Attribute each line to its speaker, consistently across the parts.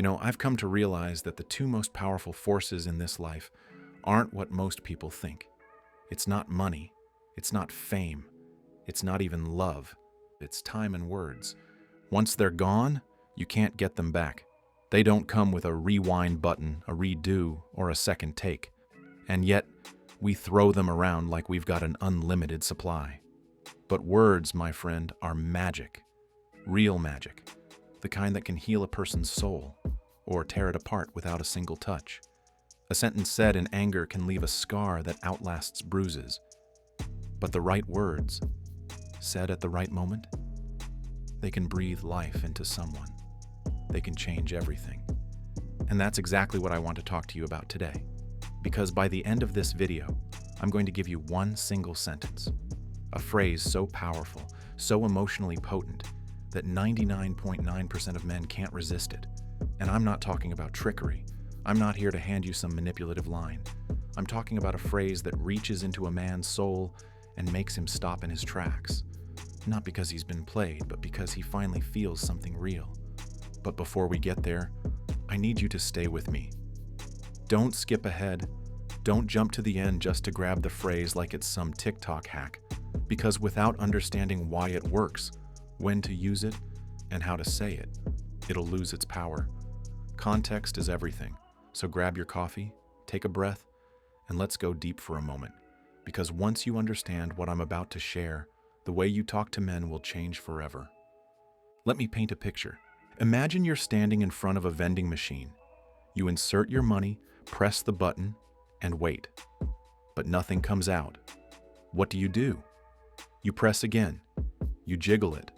Speaker 1: I've come to realize that the two most powerful forces in this life aren't what most people think. It's not money. It's not fame. It's not even love. It's time and words. Once they're gone, you can't get them back. They don't come with a rewind button, a redo, or a second take. And yet, we throw them around like we've got an unlimited supply. But words, my friend, are magic. Real magic. The kind that can heal a person's soul or tear it apart without a single touch. A sentence said in anger can leave a scar that outlasts bruises. But the right words, said at the right moment, they can breathe life into someone. They can change everything. And that's exactly what I want to talk to you about today. Because by the end of this video, I'm going to give you one single sentence, a phrase so powerful, so emotionally potent, that 99.9% of men can't resist it. And I'm not talking about trickery. I'm not here to hand you some manipulative line. I'm talking about a phrase that reaches into a man's soul and makes him stop in his tracks. Not because he's been played, but because he finally feels something real. But before we get there, I need you to stay with me. Don't skip ahead. Don't jump to the end just to grab the phrase like it's some TikTok hack. Because without understanding why it works, when to use it, and how to say it, it'll lose its power. Context is everything. So grab your coffee, take a breath, and let's go deep for a moment. Because once you understand what I'm about to share, the way you talk to men will change forever. Let me paint a picture. Imagine you're standing in front of a vending machine. You insert your money, press the button, and wait. But nothing comes out. What do? You press again. You jiggle it.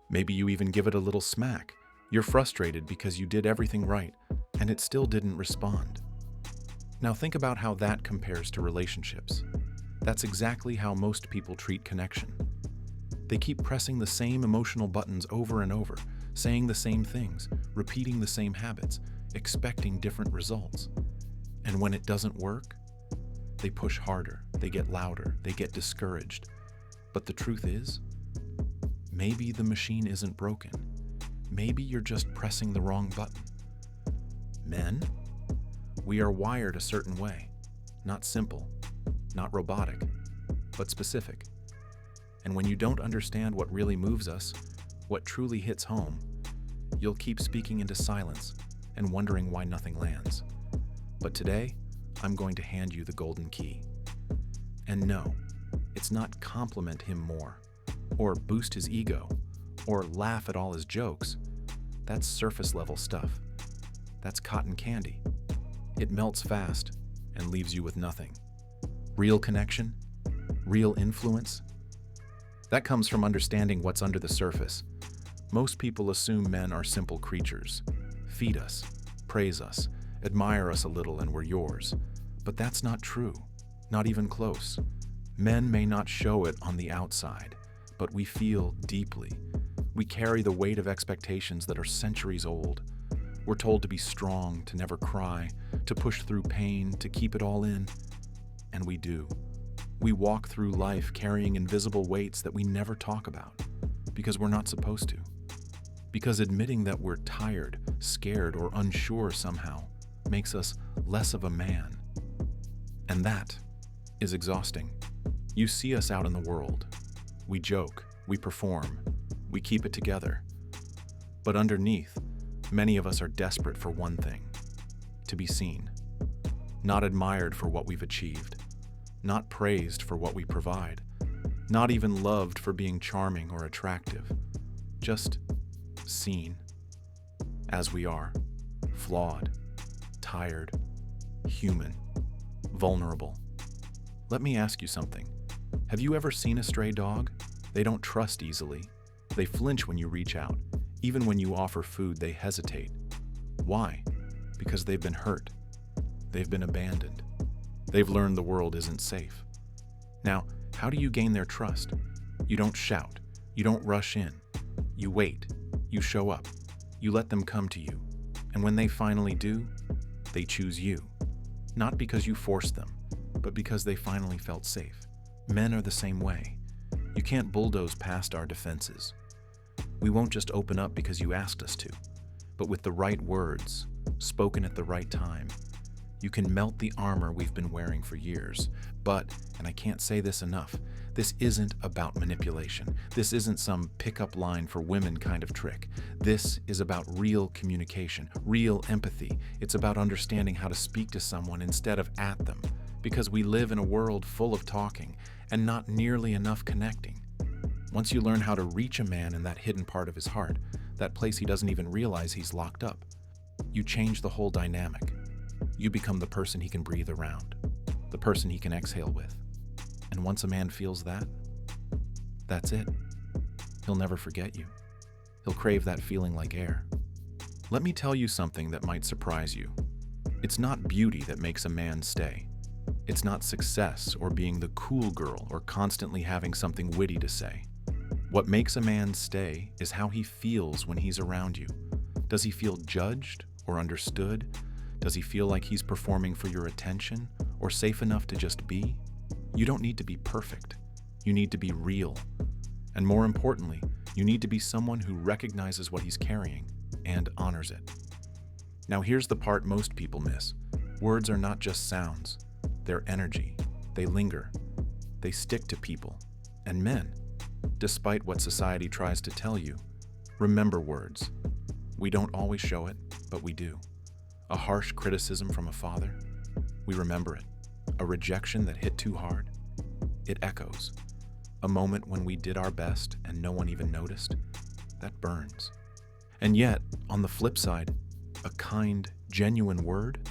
Speaker 1: Maybe you even give it a little smack. You're frustrated because you did everything right, and it still didn't respond. Now think about how that compares to relationships. That's exactly how most people treat connection. They keep pressing the same emotional buttons over and over, saying the same things, repeating the same habits, expecting different results. And when it doesn't work, they push harder, they get louder, they get discouraged. But the truth is, maybe the machine isn't broken. Maybe you're just pressing the wrong button. Men, we are wired a certain way. Not simple, not robotic, but specific. And when you don't understand what really moves us, what truly hits home, you'll keep speaking into silence and wondering why nothing lands. But today, I'm going to hand you the golden key. And no, it's not compliment him more, or boost his ego, or laugh at all his jokes. That's surface level stuff. That's cotton candy. It melts fast and leaves you with nothing. Real connection, real influence, that comes from understanding what's under the surface. Most people assume men are simple creatures. Feed us, praise us, admire us a little and we're yours. But that's not true, not even close. Men may not show it on the outside, but we feel deeply. We carry the weight of expectations that are centuries old. We're told to be strong, to never cry, to push through pain, to keep it all in. And we do. We walk through life carrying invisible weights that we never talk about, because we're not supposed to. Because admitting that we're tired, scared, or unsure somehow makes us less of a man. And that is exhausting. You see us out in the world. We joke, we perform, we keep it together. But underneath, many of us are desperate for one thing: to be seen. Not admired for what we've achieved. Not praised for what we provide. Not even loved for being charming or attractive. Just seen as we are. Flawed, tired, human, vulnerable. Let me ask you something. Have you ever seen a stray dog? They don't trust easily. They flinch when you reach out. Even when you offer food, they hesitate. Why? Because they've been hurt. They've been abandoned. They've learned the world isn't safe. Now, how do you gain their trust? You don't shout. You don't rush in. You wait. You show up. You let them come to you. And when they finally do, they choose you. Not because you forced them, but because they finally felt safe. Men are the same way. You can't bulldoze past our defenses. We won't just open up because you asked us to, but with the right words, spoken at the right time, you can melt the armor we've been wearing for years. But, and I can't say this enough, this isn't about manipulation. This isn't some pickup line for women kind of trick. This is about real communication, real empathy. It's about understanding how to speak to someone instead of at them, because we live in a world full of talking and not nearly enough connecting. Once you learn how to reach a man in that hidden part of his heart, that place he doesn't even realize he's locked up, you change the whole dynamic. You become the person he can breathe around, the person he can exhale with. And once a man feels that, that's it. He'll never forget you. He'll crave that feeling like air. Let me tell you something that might surprise you. It's not beauty that makes a man stay. It's not success or being the cool girl or constantly having something witty to say. What makes a man stay is how he feels when he's around you. Does he feel judged or understood? Does he feel like he's performing for your attention or safe enough to just be? You don't need to be perfect. You need to be real. And more importantly, you need to be someone who recognizes what he's carrying and honors it. Now here's the part most people miss. Words are not just sounds. They're energy. They linger. They stick to people. And men, despite what society tries to tell you, remember words. We don't always show it, but we do. A harsh criticism from a father, we remember it. A rejection that hit too hard, it echoes. A moment when we did our best and no one even noticed, that burns. And yet, on the flip side, a kind, genuine word,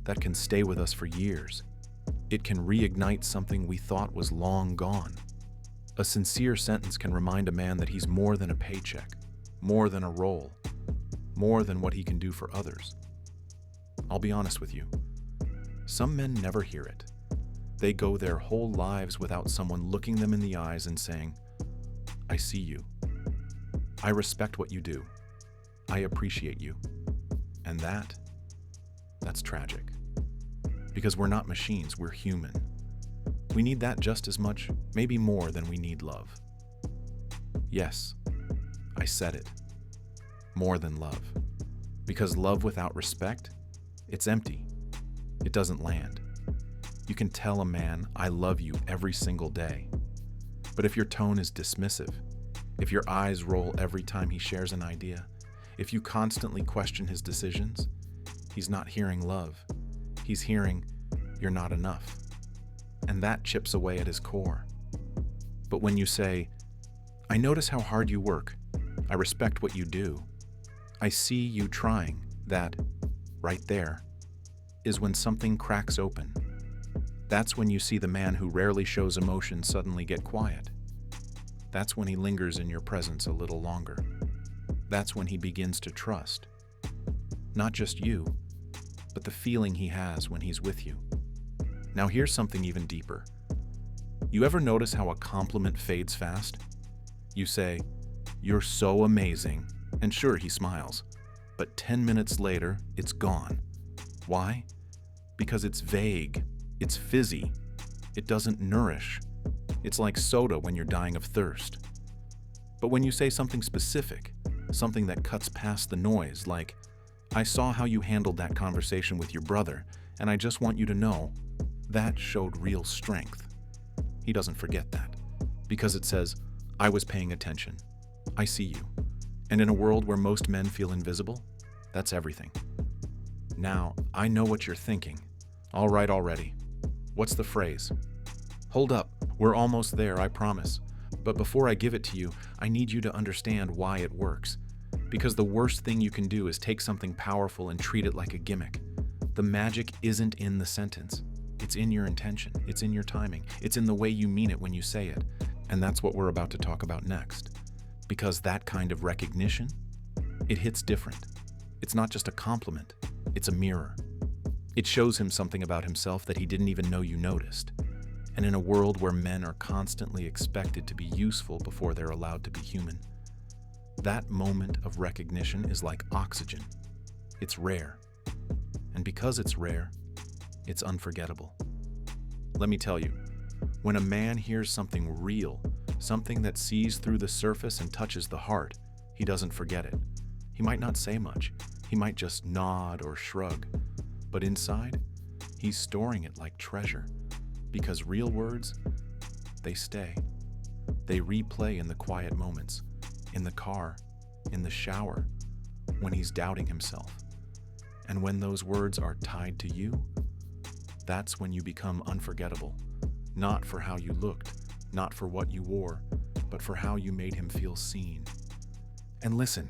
Speaker 1: that can stay with us for years. It can reignite something we thought was long gone. A sincere sentence can remind a man that he's more than a paycheck, more than a role, more than what he can do for others. I'll be honest with you. Some men never hear it. They go their whole lives without someone looking them in the eyes and saying, I see you. I respect what you do. I appreciate you. And that's tragic. Because we're not machines, we're human. We need that just as much, maybe more than we need love. Yes, I said it. More than love. Because love without respect, it's empty. It doesn't land. You can tell a man, I love you every single day. But if your tone is dismissive, if your eyes roll every time he shares an idea, if you constantly question his decisions, he's not hearing love. He's hearing, you're not enough. And that chips away at his core. But when you say, I notice how hard you work. I respect what you do. I see you trying. That, right there, is when something cracks open. That's when you see the man who rarely shows emotion suddenly get quiet. That's when he lingers in your presence a little longer. That's when he begins to trust. Not just you, but the feeling he has when he's with you. Now here's something even deeper. You ever notice how a compliment fades fast? You say, you're so amazing, and sure, he smiles. But 10 minutes later, it's gone. Why? Because it's vague, it's fizzy, it doesn't nourish. It's like soda when you're dying of thirst. But when you say something specific, something that cuts past the noise, like, I saw how you handled that conversation with your brother, and I just want you to know, that showed real strength. He doesn't forget that, because it says, I was paying attention. I see you. And in a world where most men feel invisible, that's everything. Now, I know what you're thinking. All right already. What's the phrase? Hold up, we're almost there, I promise. But before I give it to you, I need you to understand why it works. Because the worst thing you can do is take something powerful and treat it like a gimmick. The magic isn't in the sentence. It's in your intention. It's in your timing. It's in the way you mean it when you say it. And that's what we're about to talk about next. Because that kind of recognition, it hits different. It's not just a compliment. It's a mirror. It shows him something about himself that he didn't even know you noticed. And in a world where men are constantly expected to be useful before they're allowed to be human, that moment of recognition is like oxygen. It's rare. And because it's rare, it's unforgettable. Let me tell you, when a man hears something real, something that sees through the surface and touches the heart, he doesn't forget it. He might not say much. He might just nod or shrug. But inside, he's storing it like treasure. Because real words, they stay. They replay in the quiet moments, in the car, in the shower, when he's doubting himself. And when those words are tied to you, that's when you become unforgettable. Not for how you looked, not for what you wore, but for how you made him feel seen. And listen,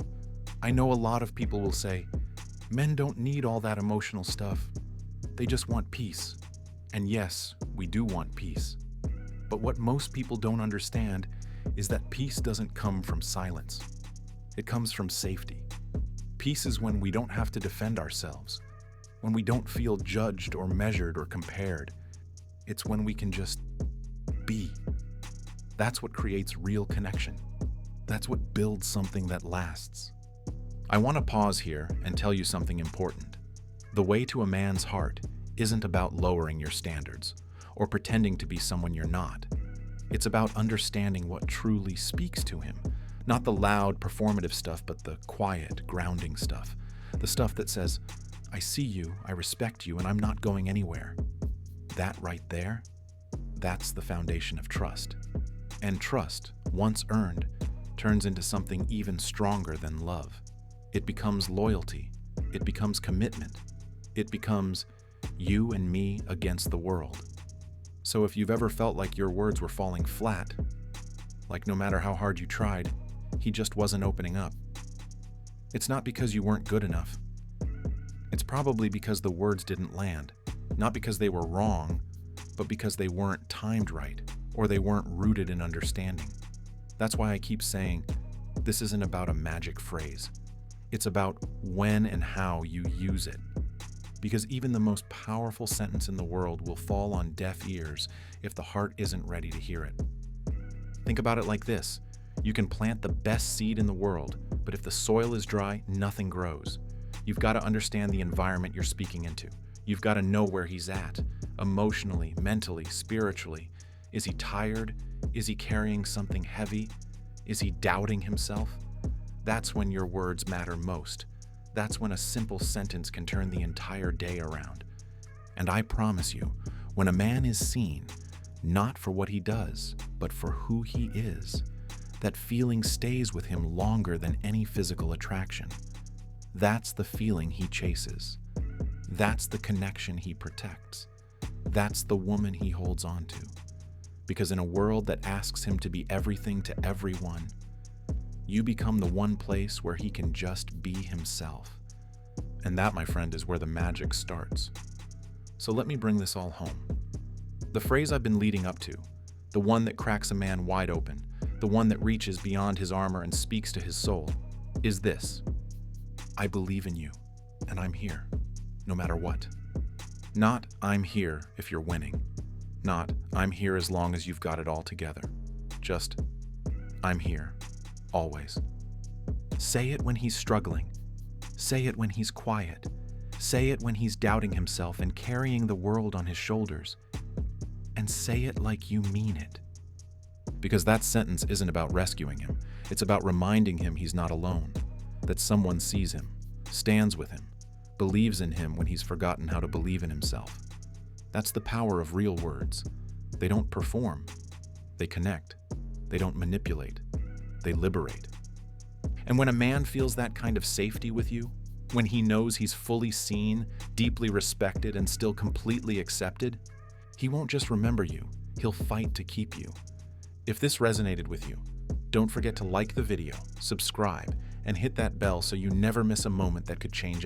Speaker 1: I know a lot of people will say, men don't need all that emotional stuff. They just want peace. And yes, we do want peace. But what most people don't understand is that peace doesn't come from silence. It comes from safety. Peace is when we don't have to defend ourselves, when we don't feel judged or measured or compared. It's when we can just be. That's what creates real connection. That's what builds something that lasts. I want to pause here and tell you something important. The way to a man's heart isn't about lowering your standards or pretending to be someone you're not. It's about understanding what truly speaks to him. Not the loud, performative stuff, but the quiet, grounding stuff. The stuff that says, I see you, I respect you, and I'm not going anywhere. That right there, that's the foundation of trust. And trust, once earned, turns into something even stronger than love. It becomes loyalty. It becomes commitment. It becomes you and me against the world. So if you've ever felt like your words were falling flat, like no matter how hard you tried, he just wasn't opening up, it's not because you weren't good enough. It's probably because the words didn't land. Not because they were wrong, but because they weren't timed right, or they weren't rooted in understanding. That's why I keep saying, this isn't about a magic phrase. It's about when and how you use it. Because even the most powerful sentence in the world will fall on deaf ears if the heart isn't ready to hear it. Think about it like this. You can plant the best seed in the world, but if the soil is dry, nothing grows. You've got to understand the environment you're speaking into. You've got to know where he's at, emotionally, mentally, spiritually. Is he tired? Is he carrying something heavy? Is he doubting himself? That's when your words matter most. That's when a simple sentence can turn the entire day around. And I promise you, when a man is seen, not for what he does, but for who he is, that feeling stays with him longer than any physical attraction. That's the feeling he chases. That's the connection he protects. That's the woman he holds on to. Because in a world that asks him to be everything to everyone, you become the one place where he can just be himself. And that, my friend, is where the magic starts. So let me bring this all home. The phrase I've been leading up to, the one that cracks a man wide open, the one that reaches beyond his armor and speaks to his soul, is this: I believe in you, and I'm here, no matter what. Not, I'm here if you're winning. Not, I'm here as long as you've got it all together. Just, I'm here, always. Say it when he's struggling. Say it when he's quiet. Say it when he's doubting himself and carrying the world on his shoulders. And say it like you mean it. Because that sentence isn't about rescuing him. It's about reminding him he's not alone, that someone sees him, stands with him, believes in him when he's forgotten how to believe in himself. That's the power of real words. They don't perform. They connect. They don't manipulate. They liberate. And when a man feels that kind of safety with you, when he knows he's fully seen, deeply respected, and still completely accepted, he won't just remember you, he'll fight to keep you. If this resonated with you, don't forget to like the video, subscribe, and hit that bell so you never miss a moment that could change everything.